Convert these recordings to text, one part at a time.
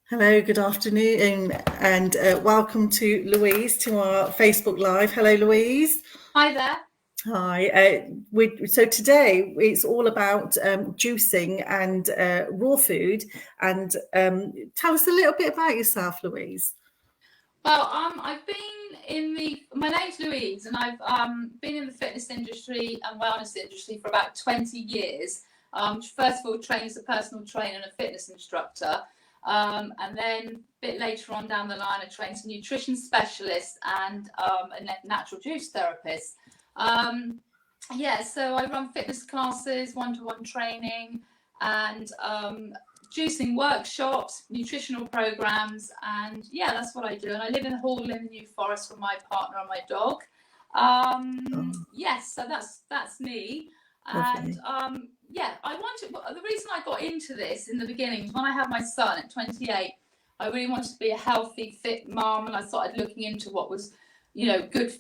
Hello, good afternoon, and welcome to Louise to our Facebook Live. Hello, Louise. Hi there. Hi. So today it's all about juicing and raw food. And tell us a little bit about yourself, Louise. Well, I've been my name's Louise, and I've been in the fitness industry and wellness industry for about 20 years. First of all, trained as a personal trainer and a fitness instructor. And then a bit later on down the line, I trained as a nutrition specialist and a natural juice therapist. So I run fitness classes, one-to-one training, and juicing workshops, nutritional programs, and that's what I do. And I live in Hall in the New Forest with my partner and my dog. So that's me. And the reason I got into this in the beginning was when I had my son at 28. I really wanted to be a healthy, fit mum, and I started looking into what was good,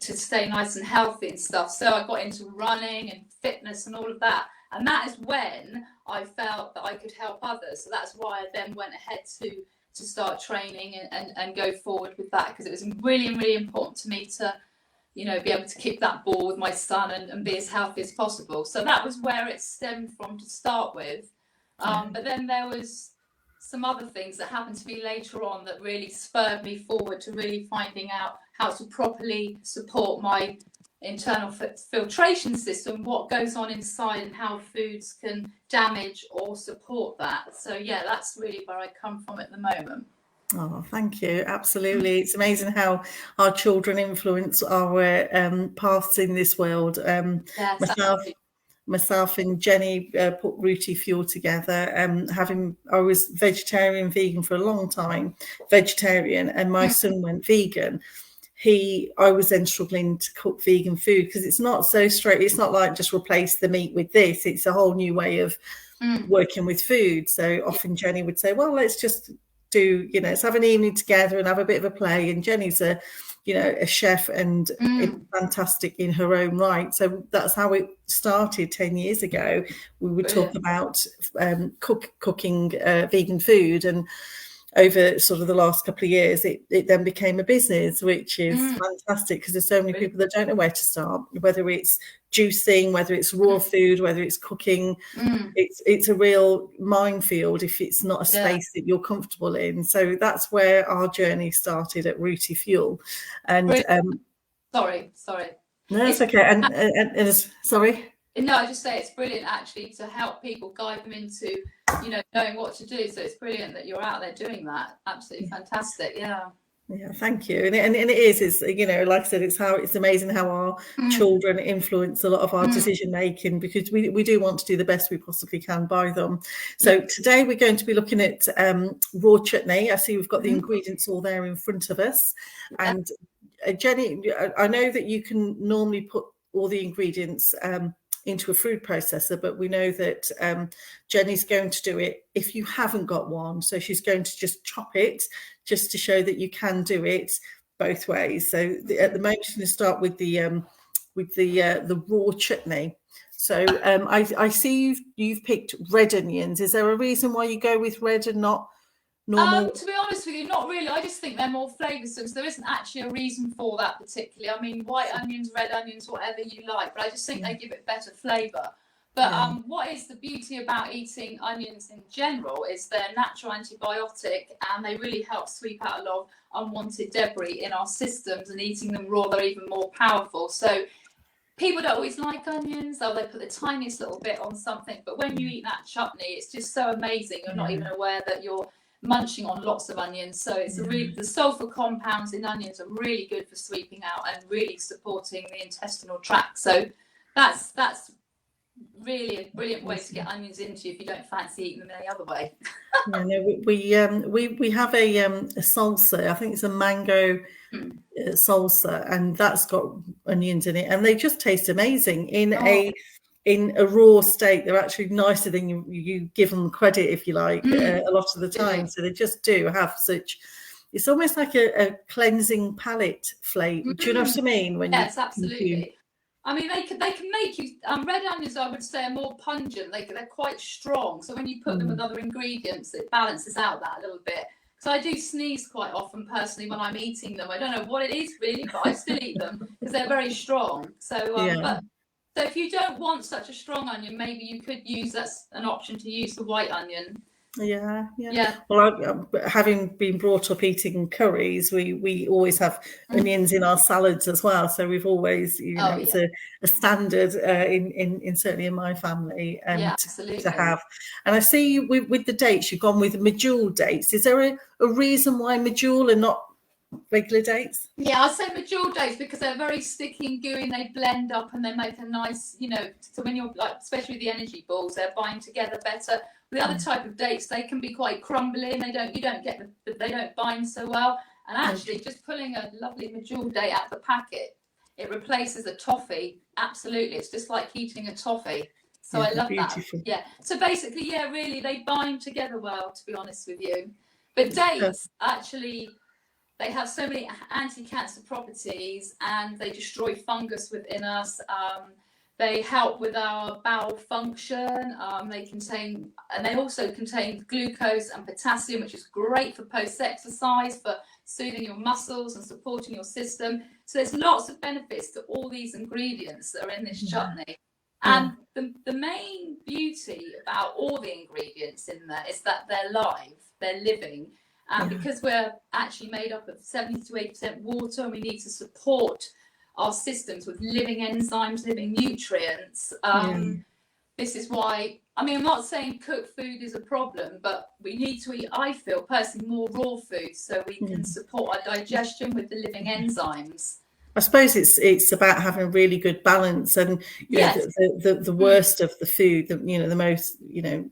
to stay nice and healthy and stuff. So I got into running and fitness and all of that. And that is when I felt that I could help others. So that's why I then went ahead to start training and go forward with that, because it was really, really important to me to, be able to keep that ball with my son and be as healthy as possible. So that was where it stemmed from to start with. But then there was some other things that happened to me later on that really spurred me forward to really finding out how to properly support my internal filtration system, what goes on inside and how foods can damage or support that. So that's really where I come from at the moment. Oh, thank you. Absolutely. It's amazing how our children influence our paths in this world. Myself and Jenny put Rooty Fuel together. I was vegetarian, vegan for a long time, vegetarian, and my son went vegan. I was then struggling to cook vegan food because it's not so straight. It's not like just replace the meat with this. It's a whole new way of working with food. So often Jenny would say, well, let's just do, let's have an evening together and have a bit of a play. And Jenny's a chef and fantastic in her own right. So that's how it started 10 years ago. We would talk about cooking vegan food, and over sort of the last couple of years, it then became a business, which is fantastic because there's so many people that don't know where to start, whether it's juicing, whether it's raw food, whether it's cooking. It's a real minefield if it's not a space that you're comfortable in. So that's where our journey started at Rooty Fuel. And sorry. No, it's okay. And sorry. No, I just say it's brilliant actually to help people, guide them into, knowing what to do. So it's brilliant that you're out there doing that. Absolutely fantastic. Yeah. Yeah, thank you. And it is, it's, like I said, it's amazing how our children influence a lot of our decision making, because we do want to do the best we possibly can by them. So today we're going to be looking at raw chutney. I see we've got the ingredients all there in front of us. And Jenny, I know that you can normally put all the ingredients into a food processor, but we know that Jenny's going to do it if you haven't got one. So she's going to just chop it just to show that you can do it both ways. So at the moment, she's going to start with the raw chutney. So I see you've picked red onions. Is there a reason why you go with red and not normal? To be honest with you, not really. I just think they're more flavoursome. So there isn't actually a reason for that particularly. I mean, white onions, red onions, whatever you like, but I just think they give it better flavour. But what is the beauty about eating onions in general is they're natural antibiotic, and they really help sweep out a lot of unwanted debris in our systems, and eating them raw, they're even more powerful. So people don't always like onions, or they put the tiniest little bit on something, but when you eat that chutney, it's just so amazing. You're not even aware that you're munching on lots of onions. So it's the sulfur compounds in onions are really good for sweeping out and really supporting the intestinal tract. So that's really a brilliant way to get onions into you if you don't fancy eating them any other way. We have a salsa. I think it's a mango salsa, and that's got onions in it, and they just taste amazing in a raw state. They're actually nicer than you give them credit, if you like, a lot of the time. So they just do have such. It's almost like a cleansing palate flavour. Do you know what I mean? Yes, absolutely. I mean, they can make you. Red onions, I would say, are more pungent. They're quite strong. So when you put them with other ingredients, it balances out that a little bit. So I do sneeze quite often personally when I'm eating them. I don't know what it is really, but I still eat them because they're very strong. So but so if you don't want such a strong onion, maybe you could use, that's an option, to use the white onion. Yeah. Well, having been brought up eating curries, we always have onions in our salads as well. So we've always, it's a standard in certainly in my family to have. And I see with the dates, you've gone with medjool dates. Is there a reason why medjool and not regular dates? Yeah, I'd say medjool dates because they're very sticky and gooey, and they blend up and they make a nice, so when you're especially the energy balls, they're bind together better. The other type of dates, they can be quite crumbly and they don't bind so well. And actually, just pulling a lovely medjool date out of the packet, it replaces a toffee. Absolutely, it's just like eating a toffee. So I love beautiful. That. Yeah. So basically, really, they bind together well, to be honest with you. But dates actually, they have so many anti-cancer properties, and they destroy fungus within us. They help with our bowel function. They also contain glucose and potassium, which is great for post-exercise, for soothing your muscles and supporting your system. So there's lots of benefits to all these ingredients that are in this chutney. And the main beauty about all the ingredients in there is that they're live, they're living. And because we're actually made up of 70 to 80% water, and we need to support our systems with living enzymes, living nutrients. This is why, I'm not saying cooked food is a problem, but we need to eat, I feel personally, more raw food so we can support our digestion with the living enzymes. I suppose it's about having a really good balance, and the worst of the food, the most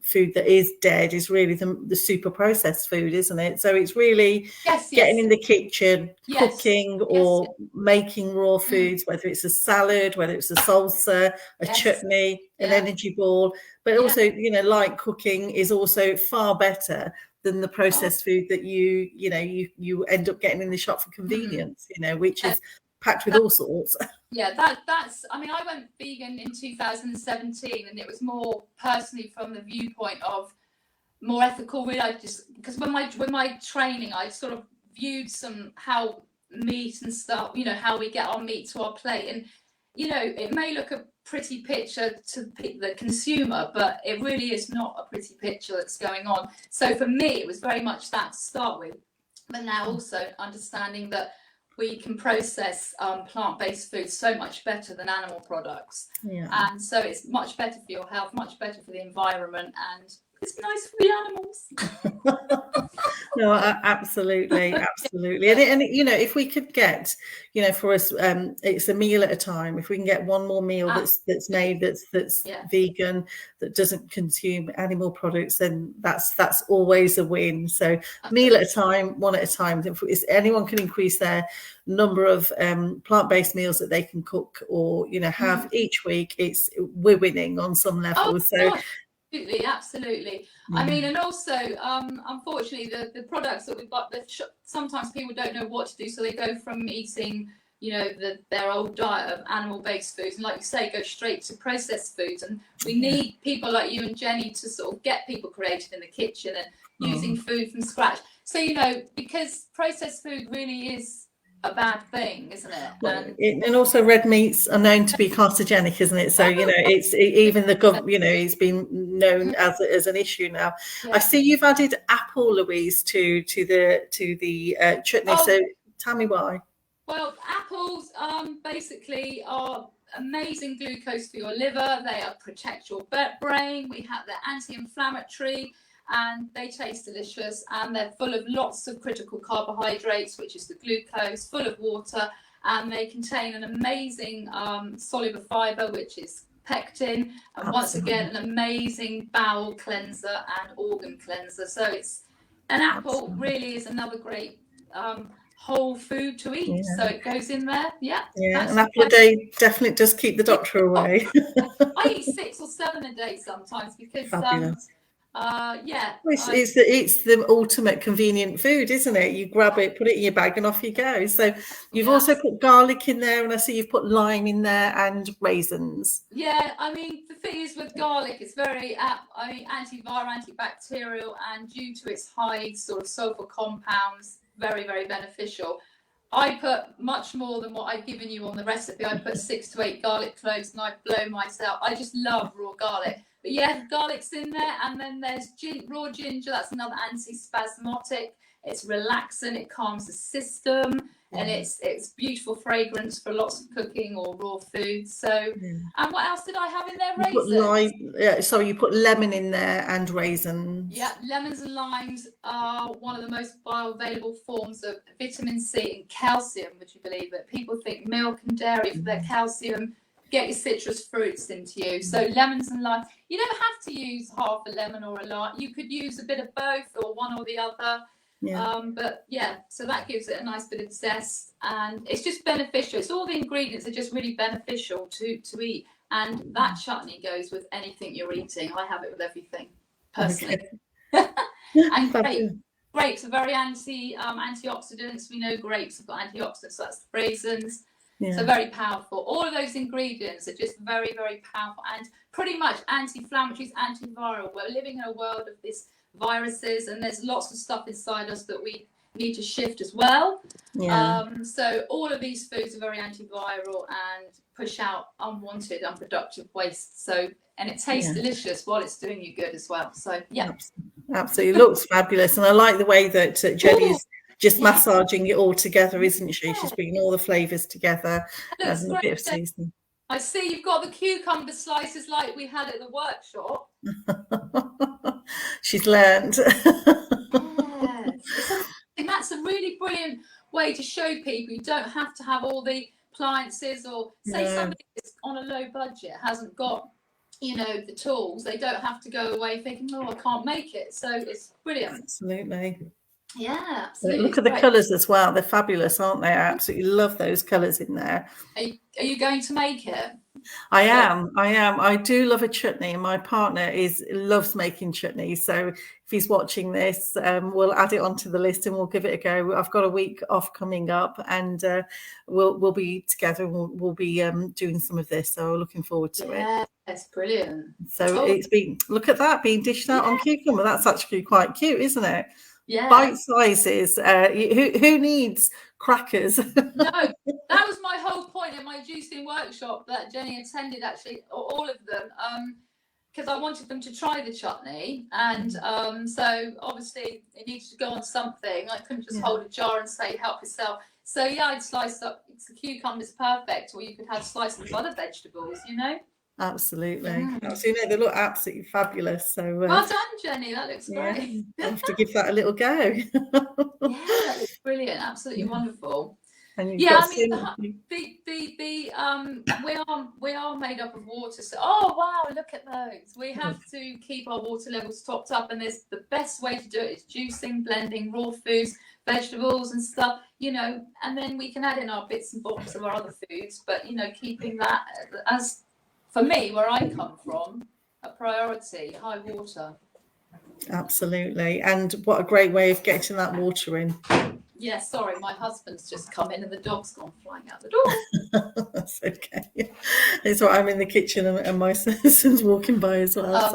food that is dead is really the super processed food, isn't it? So it's really getting in the kitchen, cooking or making raw foods, whether it's a salad, whether it's a salsa, a chutney, an energy ball, but also light cooking is also far better than the processed food that you end up getting in the shop for convenience, which is packed with all sorts. That's I went vegan in 2017, and it was more personally from the viewpoint of more ethical, really. I just, because with my training, I sort of viewed how meat and stuff, how we get our meat to our plate, and it may look a pretty picture to the consumer, but it really is not a pretty picture that's going on. So for me, it was very much that to start with, but now also understanding that we can process plant-based foods so much better than animal products. And so it's much better for your health, much better for the environment, and it's nice for the animals. No, absolutely. And if we could get, for us, it's a meal at a time. If we can get one more meal that's made that's vegan, that doesn't consume animal products, then that's always a win. So meal at a time, one at a time. If anyone can increase their number of plant-based meals that they can cook or have each week, we're winning on some level. Absolutely. And also, unfortunately, the products that we've got, sometimes people don't know what to do, so they go from eating, their old diet of animal-based foods, and like you say, go straight to processed foods. And we need people like you and Jenny to sort of get people creative in the kitchen and using food from scratch. So, because processed food really is a bad thing, isn't it? And also red meats are known to be carcinogenic, isn't it? So it's even it's been known as an issue now. I see you've added apple, Louise, to the chutney. So tell me why. Well, apples basically are amazing glucose for your liver. They protect your brain. They're anti-inflammatory, and they taste delicious, and they're full of lots of critical carbohydrates, which is the glucose, full of water, and they contain an amazing soluble fiber, which is pectin, and once again an amazing bowel cleanser and organ cleanser. So an apple really is another great whole food to eat. So it goes in there. An apple a day definitely does keep the doctor away. I eat 6 or 7 a day sometimes because Yeah, it's the ultimate convenient food, isn't it? You grab it, put it in your bag, and off you go. So you've also put garlic in there, and I see you've put lime in there and raisins. Yeah, I mean, the thing is with garlic, it's very, antiviral, antibacterial, and due to its high sort of sulfur compounds, very, very beneficial. I put much more than what I've given you on the recipe. I put 6 to 8 garlic cloves, and I blow myself. I just love raw garlic. But yeah, garlic's in there, and then there's raw ginger. That's another antispasmodic. It's relaxing. It calms the system, and it's beautiful fragrance for lots of cooking or raw foods. So, and what else did I have in there? Raisins. You put lemon in there and raisins. Yeah, lemons and limes are one of the most bioavailable forms of vitamin C and calcium. Would you believe it? People think milk and dairy for their calcium. Get your citrus fruits into you. So lemons and limes. You don't have to use half a lemon or a lime. You could use a bit of both or one or the other. But yeah, so that gives it a nice bit of zest, and it's just beneficial. It's all the ingredients are just really beneficial to eat, and that chutney goes with anything you're eating. I have it with everything, personally. Okay. And grapes are very antioxidants. We know grapes have got antioxidants, so that's the raisins. So very powerful. All of those ingredients are just very, very powerful and pretty much anti-inflammatories, antiviral. We're living in a world of these viruses, and there's lots of stuff inside us that we need to shift as well. So all of these foods are very antiviral and push out unwanted, unproductive waste. So, and it tastes delicious while it's doing you good as well. So absolutely looks fabulous, and I like the way that Jenny's just massaging it all together, isn't she? She's bringing all the flavours together and a bit of seasoning. I see you've got the cucumber slices like we had at the workshop. She's learned. And that's a really brilliant way to show people you don't have to have all the appliances, or say somebody that's on a low budget hasn't got, the tools. They don't have to go away thinking, oh, I can't make it. So it's brilliant. Absolutely. Yeah, absolutely. Look at the colours as well. They're fabulous, aren't they? I absolutely love those colours in there. Are you going to make it? I am. I do love a chutney, and my partner loves making chutney. So if he's watching this, we'll add it onto the list and we'll give it a go. I've got a week off coming up, and we'll be together and we'll be doing some of this. So we're looking forward to it. Yeah, that's brilliant. So look at that being dished out on cucumber. That's actually quite cute, isn't it? Yeah. Bite sizes. Who needs crackers? No, that was my whole point in my juicing workshop that Jenny attended, actually, all of them, because I wanted them to try the chutney, and so obviously it needed to go on something. I couldn't just hold a jar and say help yourself. So I'd slice up the cucumbers, perfect, or you could have slices of other vegetables, Absolutely. Absolutely. They look absolutely fabulous. So well done, Jenny. That looks great. I have to give that a little go. Yeah, that looks brilliant. Absolutely wonderful. And we are made up of water. So wow, look at those. We have to keep our water levels topped up, and the best way to do it is juicing, blending raw foods, vegetables and stuff, and then we can add in our bits and bobs of our other foods, but keeping that as, for me, where I come from, a priority, high water. Absolutely. And what a great way of getting that water in. Yeah, sorry, my husband's just come in and the dog's gone flying out the door. That's okay. It's all right, I'm in the kitchen and my son's walking by as well.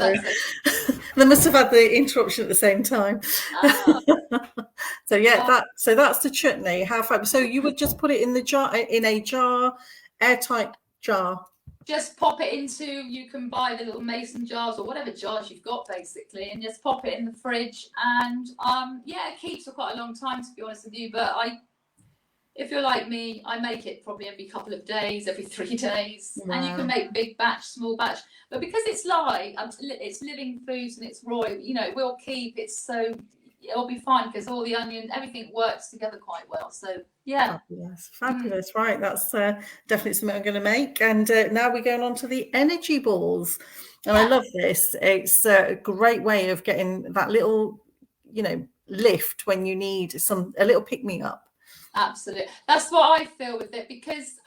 They must have had the interruption at the same time. So that's the chutney. How far? So you would just put it in a jar, airtight jar. Just pop it into, you can buy the little mason jars or whatever jars you've got, basically, and just pop it in the fridge, and it keeps for quite a long time, to be honest with you. But if you're like me, I make it probably every couple of days, every 3 days. Wow. And you can make big batch, small batch, but because it's it's living foods and it's raw, it will keep it, so it'll be fine because all the onion, everything works together quite well. So fabulous. Right, that's definitely something I'm going to make. And now we're going on to the energy balls, and I love this. It's a great way of getting that little lift when you need a little pick me up. Absolutely, that's what I feel with it, because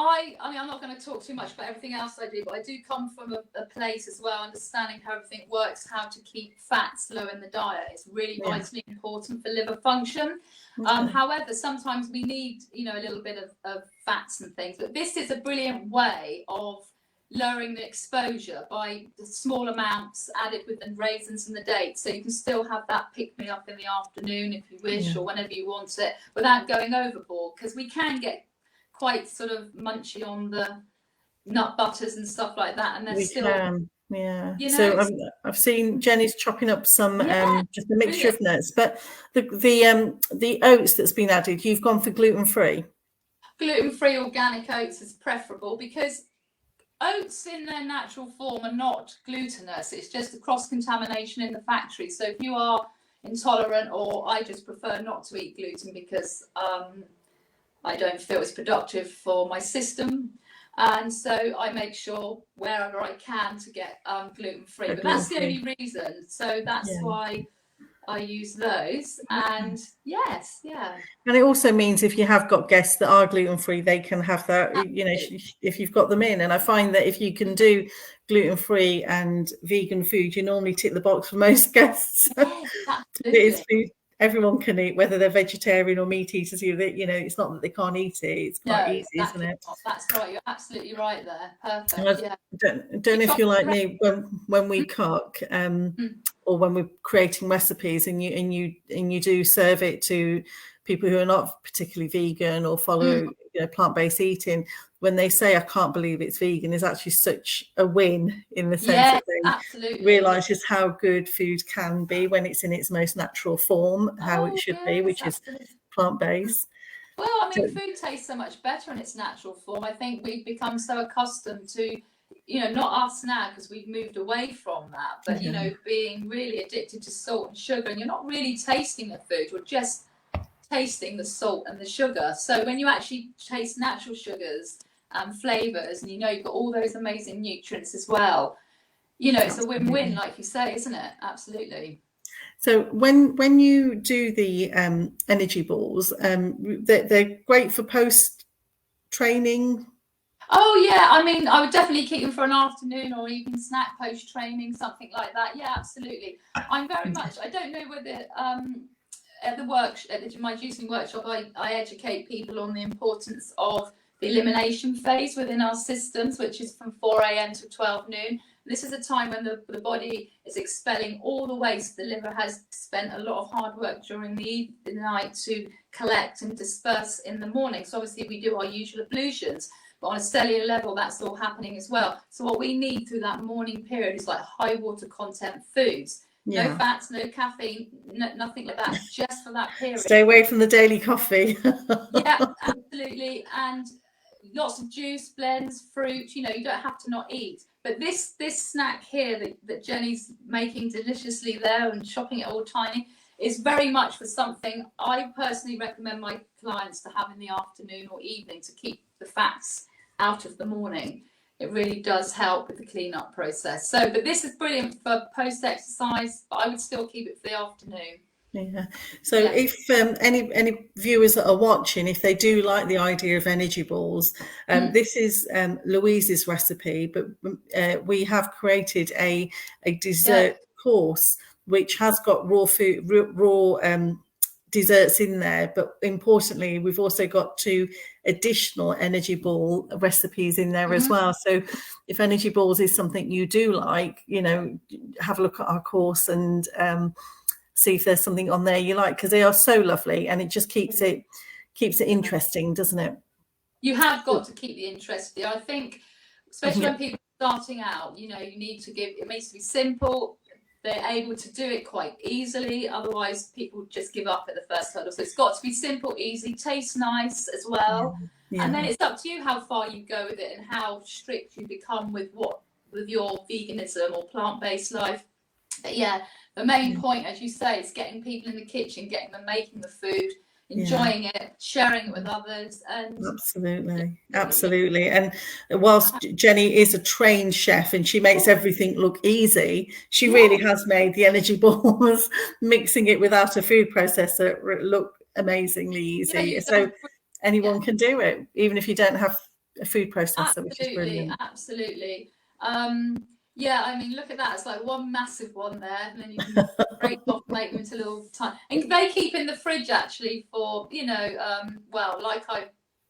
I mean, I'm not going to talk too much about everything else I do, but I do come from a place as well, understanding how everything works, how to keep fats low in the diet. It's really vitally important for liver function. Okay. However, sometimes we need, you know, a little bit of fats and things, but this is a brilliant way of lowering the exposure by the small amounts added with the raisins and the dates, so you can still have that pick me up in the afternoon if you wish, or whenever you want it, without going overboard, because we can get quite sort of munchy on the nut butters and stuff like that, and they're still can. Yeah. You know, so I've seen Jenny's chopping up some just a mixture of nuts, but the oats that's been added, you've gone for gluten-free. Gluten-free organic oats is preferable, because oats in their natural form are not glutinous. It's just a cross-contamination in the factory. So if you are intolerant, or I just prefer not to eat gluten because I don't feel it's productive for my system. And so I make sure wherever I can to get gluten-free. But that's the only reason. So that's why I use those. And and it also means if you have got guests that are gluten-free, they can have that, you know, if you've got them in. And I find that if you can do gluten-free and vegan food, you normally tick the box for most guests. It is food everyone can eat, whether they're vegetarian or meat eaters. You know, it's not that they can't eat it, it's quite easy, isn't it? That's right, you're absolutely right there. Perfect. Don't know if you're like me, when we cook or when we're creating recipes, and you do serve it to people who are not particularly vegan or follow plant-based eating, when they say I can't believe it's vegan, is actually such a win, in the sense that they realise just how good food can be when it's in its most natural form, how it should be, which is plant-based. Well, I mean, food tastes so much better in its natural form. I think we've become so accustomed to, you know, not us now because we've moved away from that, but you know, being really addicted to salt and sugar, and you're not really tasting the food, you're just tasting the salt and the sugar. So when you actually taste natural sugars and flavors, and you know you've got all those amazing nutrients as well, you know, it's a win-win, like you say, isn't it? Absolutely. So when you do the energy balls, they're great for post-training. Oh yeah, I mean, I would definitely keep them for an afternoon or even snack post-training, something like that. Yeah, absolutely. I'm very much, I don't know whether at my juicing workshop, I educate people on the importance of the elimination phase within our systems, which is from 4 a.m. to 12 noon. This is a time when the body is expelling all the waste. The liver has spent a lot of hard work during the night to collect and disperse in the morning. So obviously we do our usual ablutions, but on a cellular level, that's all happening as well. So what we need through that morning period is like high water content foods. No fats, no caffeine, nothing like that, just for that period. Stay away from the daily coffee. Yeah, absolutely. And lots of juice, blends, fruit, you know, you don't have to not eat. But this snack here that Jenny's making deliciously there and chopping it all tiny is very much for something I personally recommend my clients to have in the afternoon or evening to keep the fats out of the morning. It really does help with the cleanup process. So, but this is brilliant for post-exercise, but I would still keep it for the afternoon. Yeah. So if any viewers that are watching, if they do like the idea of energy balls, this is Louise's recipe, but we have created a dessert course which has got raw food, raw desserts in there, but importantly we've also got 2 additional energy ball recipes in there as well. So if energy balls is something you do like, you know, have a look at our course and see if there's something on there you like, because they are so lovely and it just keeps it interesting, doesn't it? You have got to keep the interest there. I think especially when people are starting out, you know, you need to give, it needs to be simple. They're able to do it quite easily. Otherwise, people just give up at the first hurdle. So it's got to be simple, easy, taste nice as well. And then it's up to you how far you go with it and how strict you become with your veganism or plant-based life. But yeah, the main point, as you say, is getting people in the kitchen, getting them making the food, enjoying it, sharing it with others. And absolutely. And whilst Jenny is a trained chef and she makes everything look easy, she really has made the energy balls, mixing it without a food processor, look amazingly easy. So anyone can do it, even if you don't have food processor, which is brilliant. Absolutely. Yeah, I mean, look at that. It's like one massive one there, and then you can break off, make them into little tiny. And they keep in the fridge actually for, you know, well, like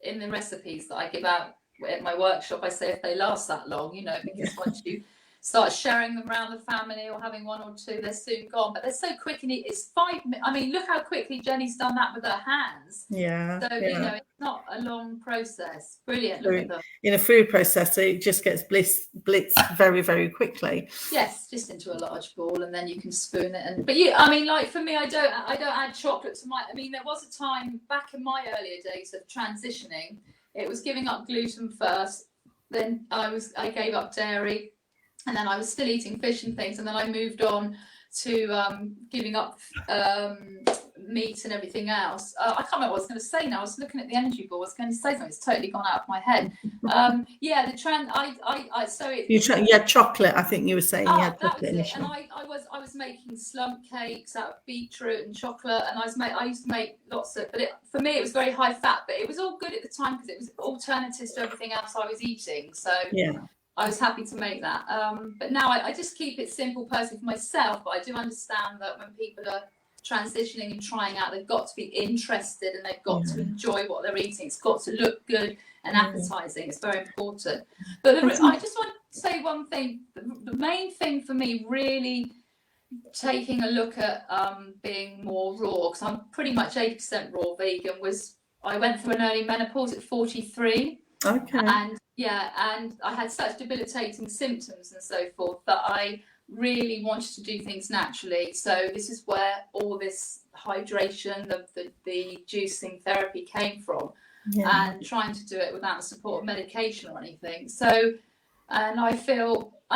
in the recipes that I give out at my workshop, I say if they last that long, you know, because once you start sharing them around the family or having one or two, they're soon gone. But they're so quick, and it's 5 minutes. I mean, look how quickly Jenny's done that with her hands. Yeah. So, you know, it's not a long process. Brilliant. So look at them. In a food processor, it just gets blitzed very, very quickly. Yes, just into a large ball, and then you can spoon it. And but you, I mean, like for me, I don't add chocolate to my. I mean, there was a time back in my earlier days of transitioning. It was giving up gluten first. Then I gave up dairy, and then I was still eating fish and things, and then I moved on to giving up meat and everything else. I can't remember what I was going to say now. I was looking at the energy ball. I was going to say something. It's totally gone out of my head. Yeah, the trend. So it. You had chocolate. I think you were saying you had chocolate initially. And I was making slump cakes out of beetroot and chocolate, and I used to make lots of. But for me, it was very high fat. But it was all good at the time because it was alternatives to everything else I was eating. So yeah. I was happy to make that. But now I just keep it simple personally for myself. But I do understand that when people are transitioning and trying out, they've got to be interested and they've got to enjoy what they're eating. It's got to look good and appetizing. It's very important. But I just want to say one thing. The main thing for me really taking a look at being more raw, because I'm pretty much 80% raw vegan, was I went through an early menopause at 43. Okay. And I had such debilitating symptoms and so forth that I really wanted to do things naturally. So this is where all this hydration, the juicing therapy came from, and trying to do it without the support of medication or anything. So, and I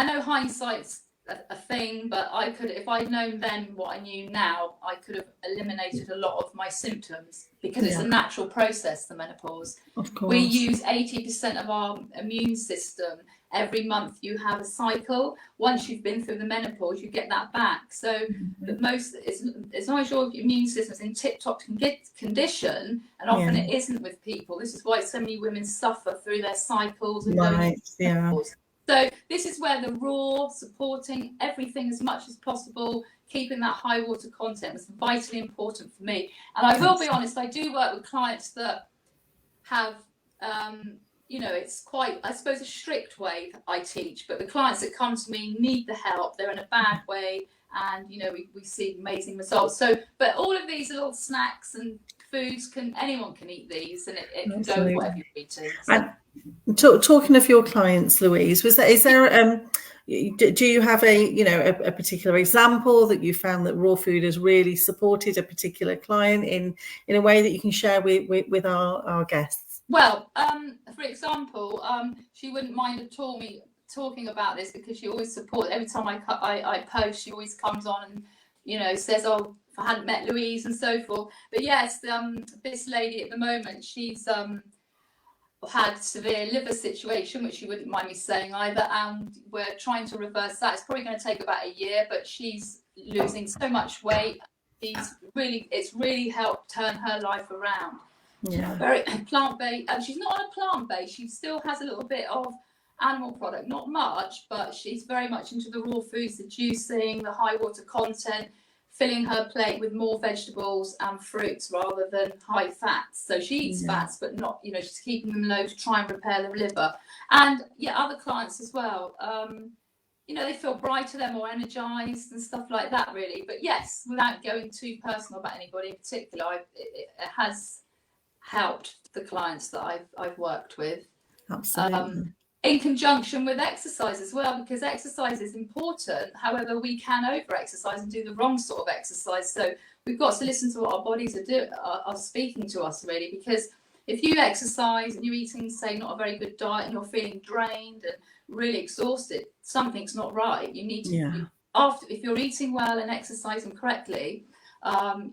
know hindsight's a thing, but I could, if I'd known then what I knew now, I could have eliminated a lot of my symptoms, because it's a natural process, the menopause. Of course. We use 80% of our immune system. Every month you have a cycle. Once you've been through the menopause, you get that back. So as long as your immune system is in tip-top condition, and often it isn't with people. This is why so many women suffer through their cycles. And So this is where the raw, supporting everything as much as possible, keeping that high water content is vitally important for me. And I will be honest, I do work with clients that have, you know, it's quite, I suppose, a strict way that I teach, but the clients that come to me need the help. They're in a bad way, and, you know, we see amazing results. So, but all of these little snacks and foods, anyone can eat these, and it can go with whatever you're eating. So. Talking of your clients, Louise, do you have a particular example that you found that raw food has really supported a particular client in a way that you can share with our guests? Well, for example, she wouldn't mind at all me talking about this, because she always supports. Every time I post, she always comes on and, you know, says, "Oh, if I hadn't met Louise," and so forth. But yes, this lady at the moment, she's had severe liver situation, which she wouldn't mind me saying either, and we're trying to reverse that. It's probably going to take about a year, but she's losing so much weight. It's really helped turn her life around. Yeah, very plant-based. She's not on a plant-based. She still has a little bit of animal product, not much, but she's very much into the raw foods, the juicing, the high water content, filling her plate with more vegetables and fruits rather than high fats. So she eats fats, but not, you know, she's keeping them low to try and repair the liver. And other clients as well. You know, they feel brighter, they're more energized and stuff like that, really. But yes, without going too personal about anybody in particular, it has helped the clients that I've worked with. Absolutely. In conjunction with exercise as well, because exercise is important. However, we can over-exercise and do the wrong sort of exercise. So we've got to listen to what our bodies are speaking to us, really. Because if you exercise and you're eating, say, not a very good diet, and you're feeling drained and really exhausted, something's not right. You need to, if you're eating well and exercising correctly,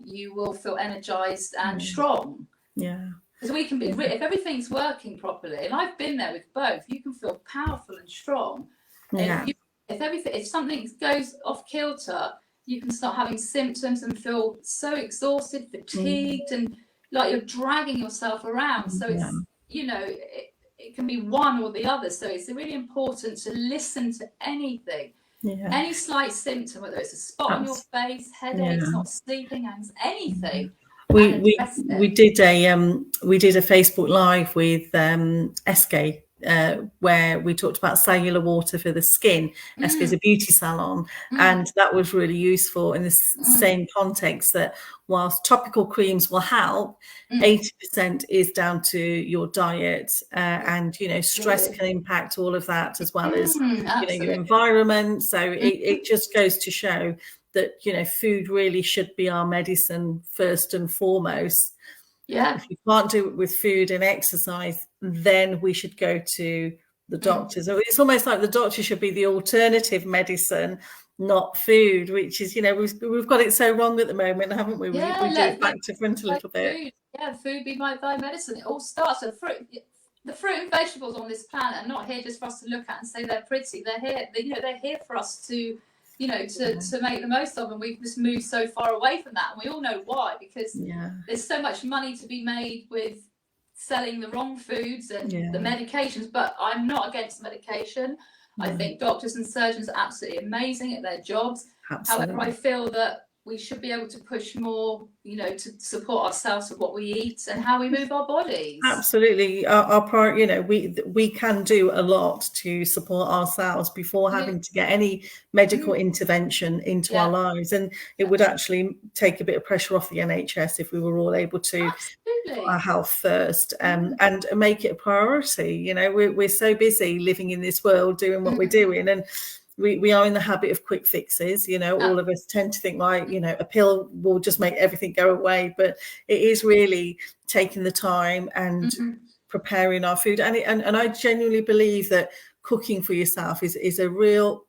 you will feel energized and strong. Yeah. Because we can be, if everything's working properly, and I've been there with both, you can feel powerful and strong. Yeah. If something goes off kilter, you can start having symptoms and feel so exhausted, fatigued, and like you're dragging yourself around. So it's, you know, it can be one or the other. So it's really important to listen to anything. Yeah. Any slight symptom, whether it's a spot on your face, headaches, not sleeping, anything. We did a Facebook Live with SK, where we talked about cellular water for the skin. SK is a beauty salon, and that was really useful in the same context that whilst topical creams will help, 80% is down to your diet, and stress can impact all of that, as well as your environment. So it just goes to show that food really should be our medicine first and foremost. Yeah. If you can't do it with food and exercise, then we should go to the doctors. It's almost like the doctor should be the alternative medicine, not food, which is we've got it so wrong at the moment, haven't we? Yeah, we do it back to front a little bit. Food. Yeah, food be thy medicine. It all starts with fruit. The fruit and vegetables on this planet are not here just for us to look at and say they're pretty. They're here. They're here for us to to make the most of, and we've just moved so far away from that, and we all know why, because there's so much money to be made with selling the wrong foods and the medications. But I'm not against medication. I think doctors and surgeons are absolutely amazing at their jobs. However, I feel that we should be able to push more, to support ourselves with what we eat and how we move our bodies. Absolutely. Our part, we can do a lot to support ourselves before having to get any medical intervention into our lives. And it would actually take a bit of pressure off the NHS if we were all able to put our health first, and make it a priority. We're so busy living in this world doing what we're doing, and we are in the habit of quick fixes. All of us tend to think like, a pill will just make everything go away, but it is really taking the time and preparing our food. And I genuinely believe that cooking for yourself is a real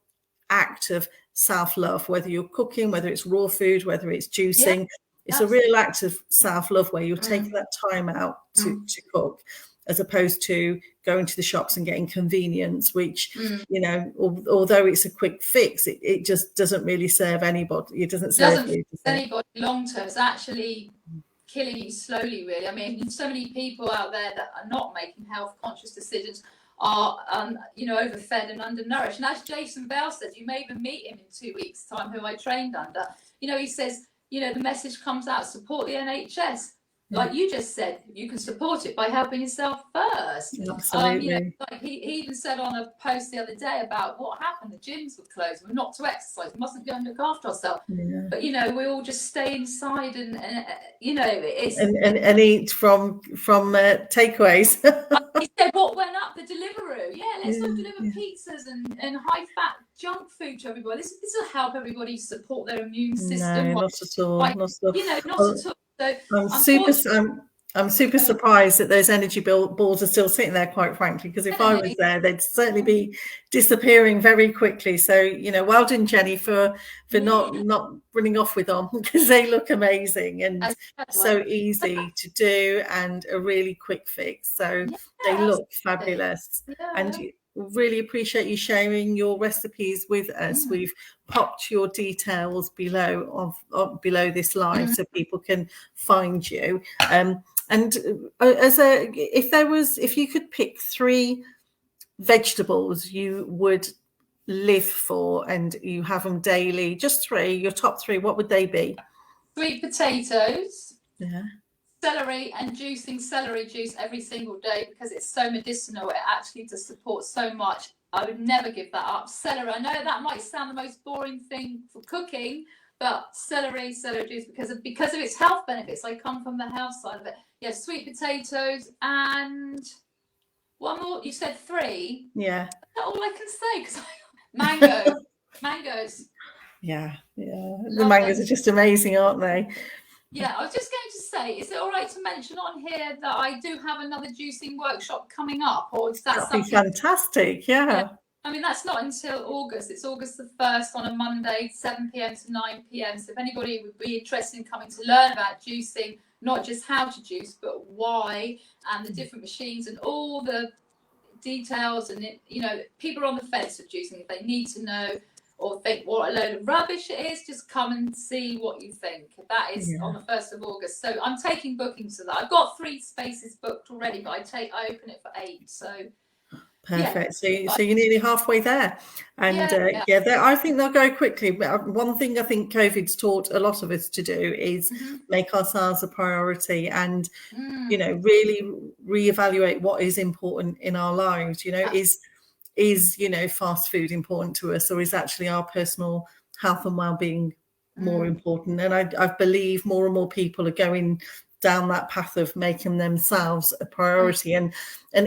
act of self-love, whether you're cooking, whether it's raw food, whether it's juicing. It's a real act of self-love where you're taking that time out to cook, as opposed to going to the shops and getting convenience, which, although it's a quick fix, it just doesn't really serve anybody. It doesn't serve anybody long term. It's actually killing you slowly, really. I mean, so many people out there that are not making health conscious decisions are, overfed and undernourished. And as Jason Bell says, you may even meet him in 2 weeks' time, who I trained under. He says, the message comes out, support the NHS. Like you just said, you can support it by helping yourself first. Absolutely. Like he even said on a post the other day about what happened. The gyms were closed. We're not to exercise. We mustn't go and look after ourselves. Yeah. But we all just stay inside and it's and eat from takeaways. He said what went up the Deliveroo. Let's all deliver pizzas and high fat junk food to everybody. This will help everybody support their immune system. No, not at all. Not at all. So I'm super surprised that those energy balls are still sitting there, quite frankly, because if I was there, they'd certainly be disappearing very quickly. So, well done, Jenny, for not running off with them, because they look amazing and so easy to do and a really quick fix. So they look fabulous. And really appreciate you sharing your recipes with us. We've popped your details below this live so people can find you. And if you could pick 3 vegetables you would live for and you have them daily, just 3, your top 3, what would they be? Sweet potatoes. Yeah. Celery, and juicing celery juice every single day because it's so medicinal. It actually does support so much. I would never give that up. Celery, I know that might sound the most boring thing for cooking, but celery juice because of its health benefits. I come from the health side of it. Sweet potatoes and one more. You said 3. Yeah. That's all I can say because mangoes. Yeah. The mangoes are just amazing, aren't they? Yeah, I was just going to say, is it all right to mention on here that I do have another juicing workshop coming up, or is that something? Fantastic, yeah. I mean, that's not until August. It's August the 1st on a Monday, 7 p.m. to 9 p.m. So if anybody would be interested in coming to learn about juicing, not just how to juice, but why, and the different machines and all the details, and people are on the fence of juicing if they need to know or think what a load of rubbish it is, just come and see what you think. That is on the 1st of August. So I'm taking bookings for that. I've got 3 spaces booked already, but I open it for 8. So perfect. So you're nearly halfway there, and I think they'll go quickly. One thing I think COVID's taught a lot of us to do is make ourselves a priority, and really reevaluate what is important in our lives. Is fast food important to us, or is actually our personal health and well-being more important? And I believe more and more people are going down that path of making themselves a priority and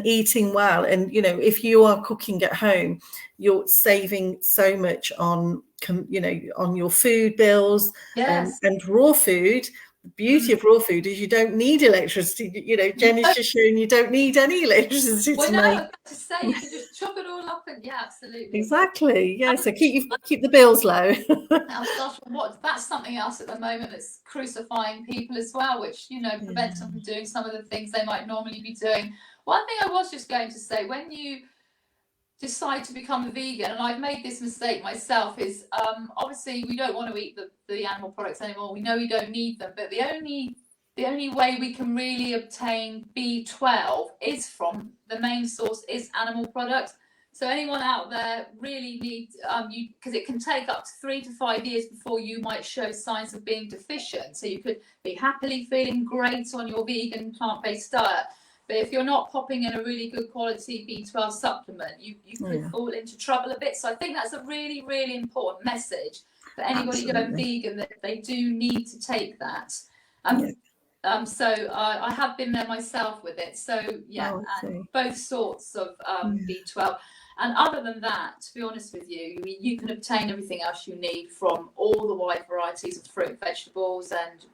eating well. And if you are cooking at home, you're saving so much on your food bills. And raw food. The beauty of raw food is you don't need electricity. Jenny's just shown you don't need any electricity to make. I was about to say, you can just chop it all up, and absolutely. Exactly. Yeah. So keep the bills low. That's something else at the moment that's crucifying people as well, which prevents them from doing some of the things they might normally be doing. One thing I was just going to say, when you decide to become a vegan, and I've made this mistake myself, is obviously we don't want to eat the animal products anymore. We know we don't need them, but the only way we can really obtain B12 is from the main source is animal products. So anyone out there really needs because it can take up to 3 to 5 years before you might show signs of being deficient. So you could be happily feeling great on your vegan plant-based diet, but if you're not popping in a really good quality B12 supplement, you could fall into trouble a bit. So I think that's a really, really important message for anybody going vegan, that they do need to take that. So I have been there myself with it. So and both sorts of B12. And other than that, to be honest with you, you can obtain everything else you need from all the wide varieties of fruit and vegetables, and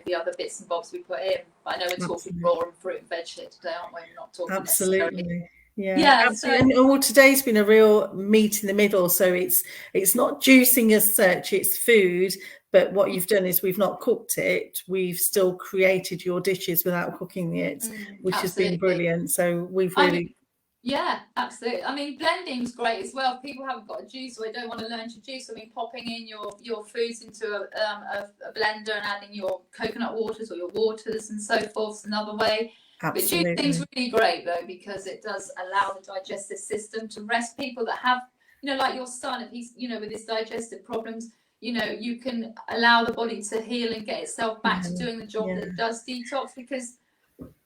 the other bits and bobs we put in. I know we're talking raw and fruit and veg today, aren't we? We're not talking absolutely. Absolutely. And today's been a real meet in the middle. So it's not juicing as such; it's food. But what you've done is we've not cooked it. We've still created your dishes without cooking it, which has been brilliant. So we've really. Yeah, absolutely. I mean, blending's great as well. If people haven't got a juicer or don't want to learn to juice, I mean, popping in your foods into a blender and adding your coconut waters or your waters and so forth is another way. Absolutely. But juicing's really great though, because it does allow the digestive system to rest. People that have, like your son, if he's, with his digestive problems, you can allow the body to heal and get itself back to doing the job that it does detox, because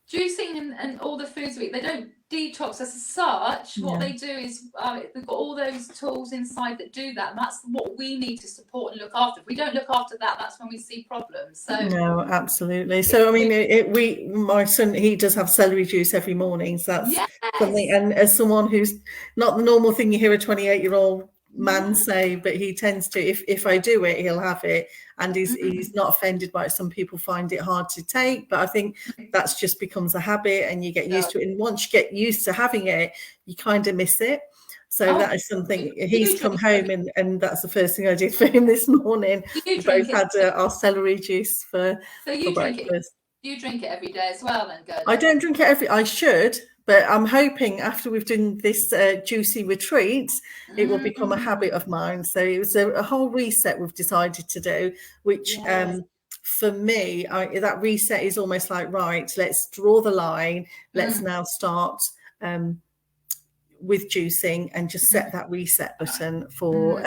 juicing and all the foods they don't detox as such. What they do is they've got all those tools inside that do that, and that's what we need to support and look after. If we don't look after that, that's when we see problems. So no, absolutely. So I mean, my son, he does have celery juice every morning, so that's something. And as someone who's not the normal thing you hear a 28-year-old man say, but he tends to, if I do it, he'll have it, and he's not offended by it. Some people find it hard to take, but I think that's just becomes a habit, and you get used to it, and once you get used to having it, you kind of miss it. So that is something. He's come home, and that's the first thing I did for him this morning. We both had our celery juice for breakfast. You drink it every day as well, then? Good. I don't drink it I should, but I'm hoping after we've done this juicy retreat, it will become a habit of mine. So it was a whole reset we've decided to do, which for me, that reset is almost like, right, let's draw the line. Let's now start with juicing and just set that reset button for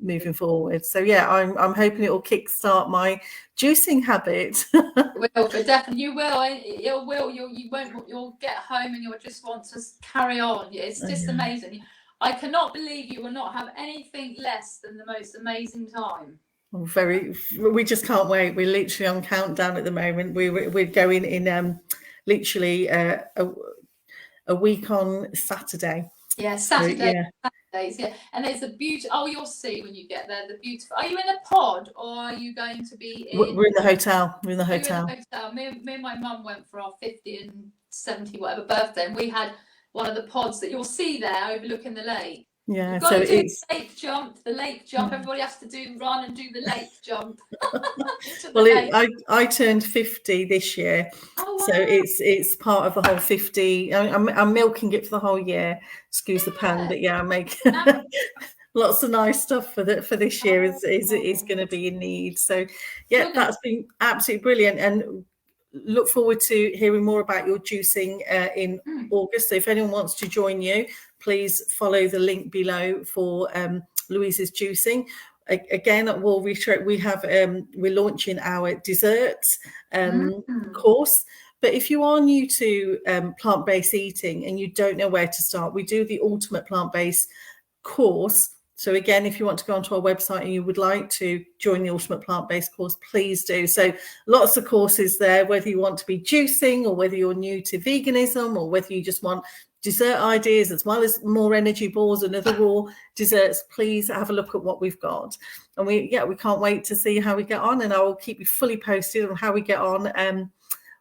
moving forward. So I'm hoping it will kickstart my juicing habit. It will, but definitely you will. It will. You won't. You'll get home and you'll just want to carry on. It's just amazing. I cannot believe you will not have anything less than the most amazing time. We just can't wait. We're literally on countdown at the moment. We're going in literally a week on Saturday. Yeah, Saturday. Saturdays, and there's a beauty. Oh, you'll see when you get there. The beautiful. Are you in a pod, or are you going to be in? We're in the hotel. We're in the hotel. Me and my mum went for our 50 and 70 whatever birthday, and we had one of the pods that you'll see there overlooking the lake. Yeah, so it's the lake jump. Everybody has to run and do the lake jump. Well, I turned 50 this year, so it's part of the whole 50. I'm milking it for the whole year. Excuse the pun, but I make lots of nice stuff for this year is going to be in need. So yeah, that's been absolutely brilliant, and look forward to hearing more about your juicing in August. So if anyone wants to join you, please follow the link below for Louise's juicing. Again, we'll reiterate, we're launching our desserts course. But if you are new to plant-based eating and you don't know where to start, we do the Ultimate Plant-Based course. So again, if you want to go onto our website and you would like to join the Ultimate Plant-Based course, please do. So lots of courses there, whether you want to be juicing or whether you're new to veganism or whether you just want dessert ideas as well as more energy balls and other raw desserts, please have a look at what we've got. And we can't wait to see how we get on, and I will keep you fully posted on how we get on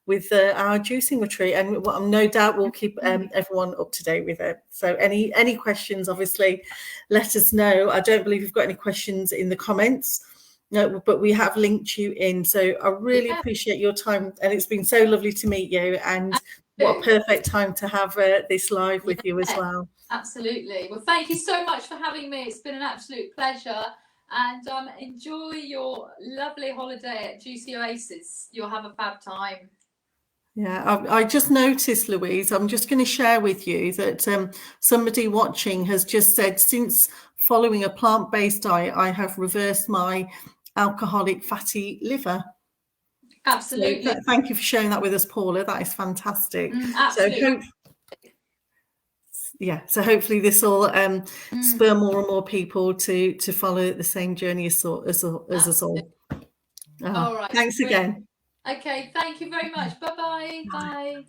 with our juicing retreat, and no doubt we'll keep everyone up to date with it. So any questions, obviously, let us know. I don't believe we've got any questions in the comments, no, but we have linked you in. So I really appreciate your time, and it's been so lovely to meet you, and what a perfect time to have this live with you as well. Absolutely. Well, thank you so much for having me. It's been an absolute pleasure. And enjoy your lovely holiday at Juicy Oasis. You'll have a fab time. Yeah, I just noticed, Louise, I'm just going to share with you that somebody watching has just said, since following a plant-based diet, I have reversed my alcoholic fatty liver. Absolutely. So thank you for sharing that with us, Paula. That is fantastic. Absolutely. So hopefully this will spur more and more people to follow the same journey as us all. All right. Thanks again. Okay, thank you very much. Bye-bye. Bye.